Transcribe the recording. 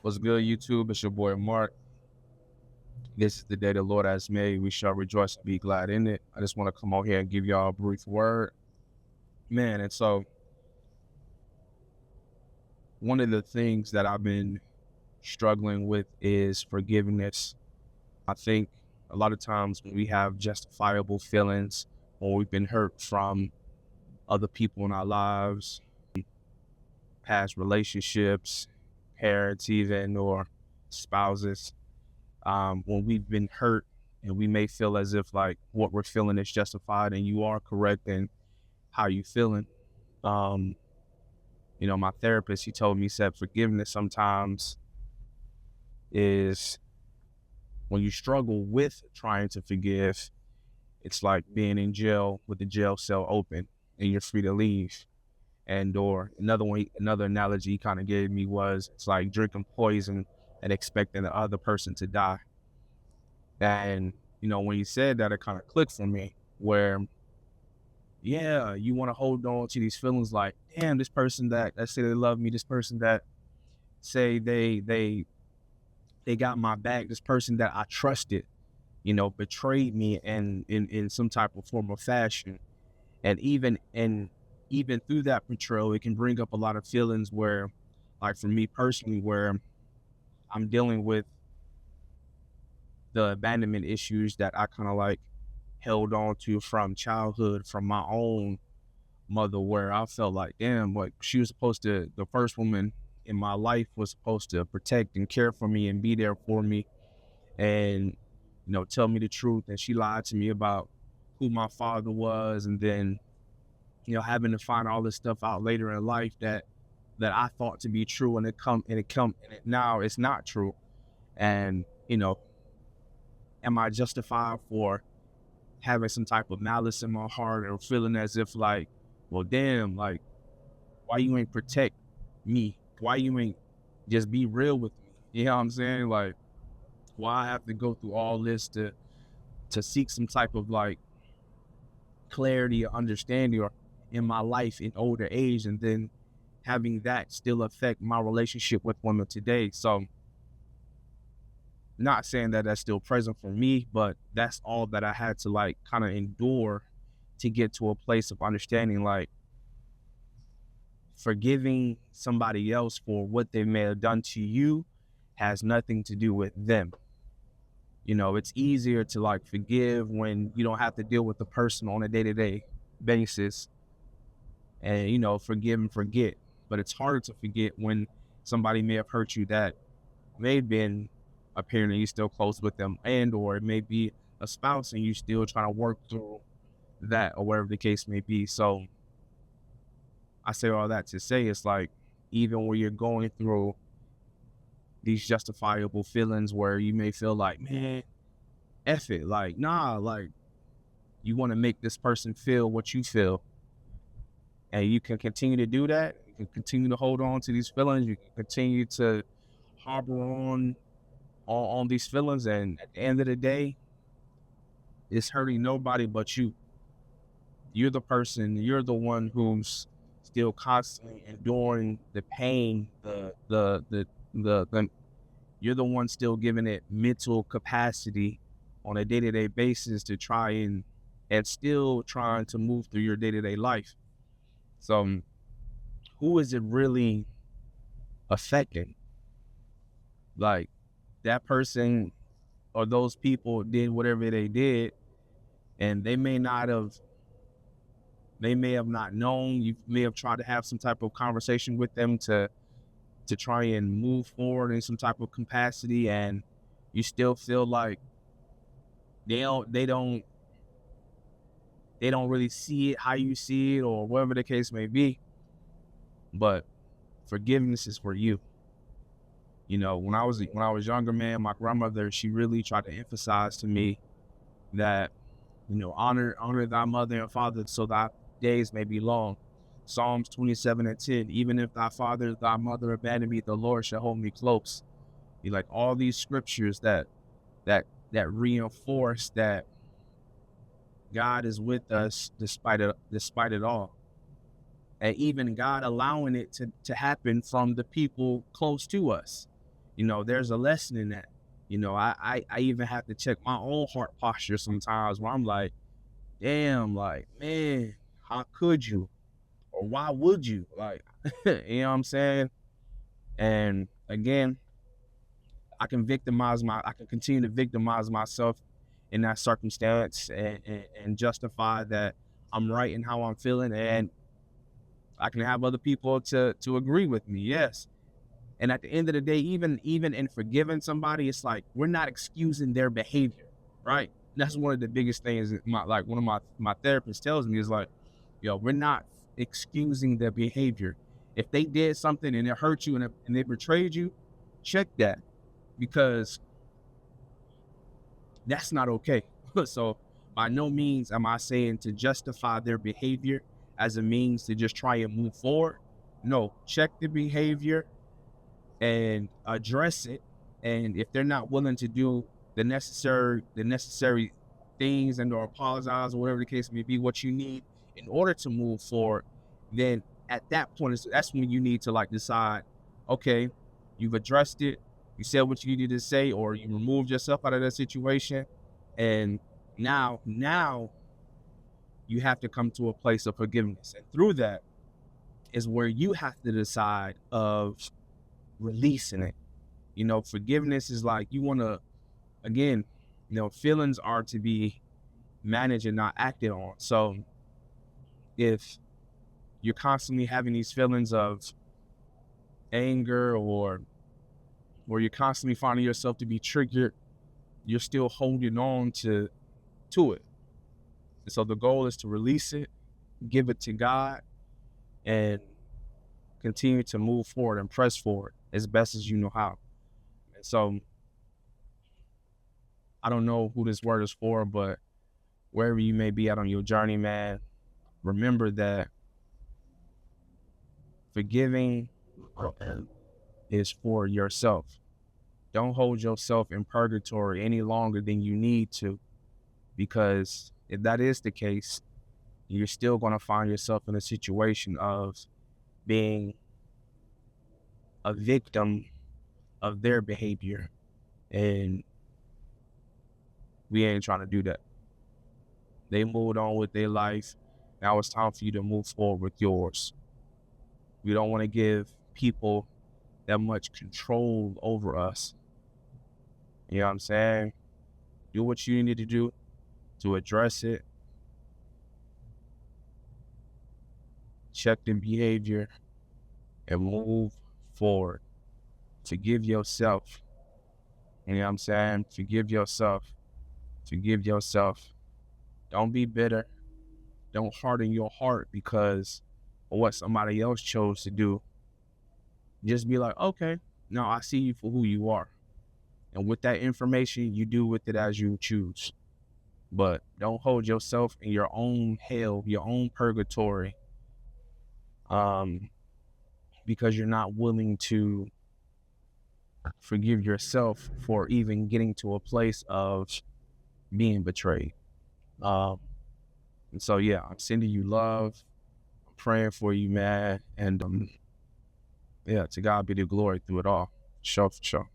What's good, YouTube? It's your boy Mark. This is the day the Lord has made. We shall rejoice and be glad in it. I just want to come out here and give y'all a brief word. Man, and so one of the things that I've been struggling with is forgiveness. I think a lot of times when we have justifiable feelings or we've been hurt from other people in our lives, past relationships, parents even, or spouses, when we've been hurt and we may feel as if like what we're feeling is justified, and you are correct in how you feeling. Um, my therapist, he told me, he said forgiveness sometimes is when you struggle with trying to forgive, it's like being in jail with the jail cell open and you're free to leave. And or another analogy he kind of gave me was it's like drinking poison and expecting the other person to die. And when you said that, it kind of clicked for me where, yeah, you want to hold on to these feelings like, damn, this person that say they love me, this person that say they got my back, this person that I trusted, betrayed me in some type of form or fashion. And even through that betrayal, it can bring up a lot of feelings where, like for me personally, where I'm dealing with the abandonment issues that I kind of like held on to from childhood, from my own mother, where I felt like, damn, like she was supposed to, the first woman in my life was supposed to protect and care for me and be there for me and, tell me the truth. And she lied to me about who my father was. And then, having to find all this stuff out later in life that I thought to be true, and now it's not true. And, am I justified for having some type of malice in my heart or feeling as if like, well, damn, like, why you ain't protect me? Why you ain't just be real with me? You know what I'm saying? Like, why I have to go through all this to seek some type of like clarity or understanding or in my life in older age, and then having that still affect my relationship with women today. So not saying that that's still present for me, but that's all that I had to like kind of endure to get to a place of understanding, like forgiving somebody else for what they may have done to you has nothing to do with them. It's easier to like forgive when you don't have to deal with the person on a day-to-day basis and, forgive and forget. But it's harder to forget when somebody may have hurt you that may have been apparently you still close with them, and or it may be a spouse and you still trying to work through that or whatever the case may be. So I say all that to say it's like, even when you're going through these justifiable feelings where you may feel like, man, F it, like, nah, like you want to make this person feel what you feel. And you can continue to do that. You can continue to hold on to these feelings. You can continue to harbor on these feelings. And at the end of the day, it's hurting nobody but you. You're the one who's still constantly enduring the pain, the you're the one still giving it mental capacity on a day-to-day basis to try and still trying to move through your day-to-day life. So who is it really affecting? Like that person or those people did whatever they did, and they may have not known. You may have tried to have some type of conversation with them to try and move forward in some type of capacity, and you still feel like they don't really see it how you see it or whatever the case may be. But forgiveness is for you. When I was younger, man, my grandmother, she really tried to emphasize to me that, honor thy mother and father so thy days may be long. Psalms 27:10, even if thy father, thy mother abandon me, the Lord shall hold me close. You like all these scriptures that reinforce that God is with us despite it all. And even God allowing it to happen from the people close to us. there's a lesson in that. I even have to check my own heart posture sometimes where I'm like, damn, like, man, how could you? Or why would you? Like, you know what I'm saying? And again, I can continue to victimize myself in that circumstance and justify that I'm right in how I'm feeling, and I can have other people to agree with me. Yes. And at the end of the day, even in forgiving somebody, it's like we're not excusing their behavior, right? That's one of the biggest things. One of my therapist tells me is like, yo, we're not excusing their behavior. If they did something and it hurt you and they betrayed you, check that, because that's not okay. So by no means am I saying to justify their behavior as a means to just try and move forward. No, check the behavior and address it. And if they're not willing to do the necessary things and or apologize or whatever the case may be, what you need in order to move forward, then at that point, that's when you need to like decide, okay, you've addressed it, you said what you needed to say, or you removed yourself out of that situation, and now you have to come to a place of forgiveness, and through that is where you have to decide of releasing it. Forgiveness is like you want to, again, feelings are to be managed and not acted on. So if you're constantly having these feelings of anger or you're constantly finding yourself to be triggered, you're still holding on to it. And so the goal is to release it, give it to God, and continue to move forward and press forward as best as you know how. And so I don't know who this word is for, but wherever you may be at on your journey, man, remember that forgiving is for yourself. Don't hold yourself in purgatory any longer than you need to, because if that is the case, you're still going to find yourself in a situation of being a victim of their behavior. And we ain't trying to do that. They moved on with their life. Now it's time for you to move forward with yours. We don't want to give people that much control over us. You know what I'm saying? Do what you need to do to address it. Check the behavior and move forward. Forgive yourself. You know what I'm saying? Forgive yourself. Forgive yourself. Don't be bitter. Don't harden your heart because of what somebody else chose to do. Just be like, okay, no, I see you for who you are. And with that information, you do with it as you choose. But don't hold yourself in your own hell, your own purgatory, because you're not willing to forgive yourself for even getting to a place of being betrayed. And so, yeah, I'm sending you love. I'm praying for you, man. And yeah, to God be the glory through it all. For sure.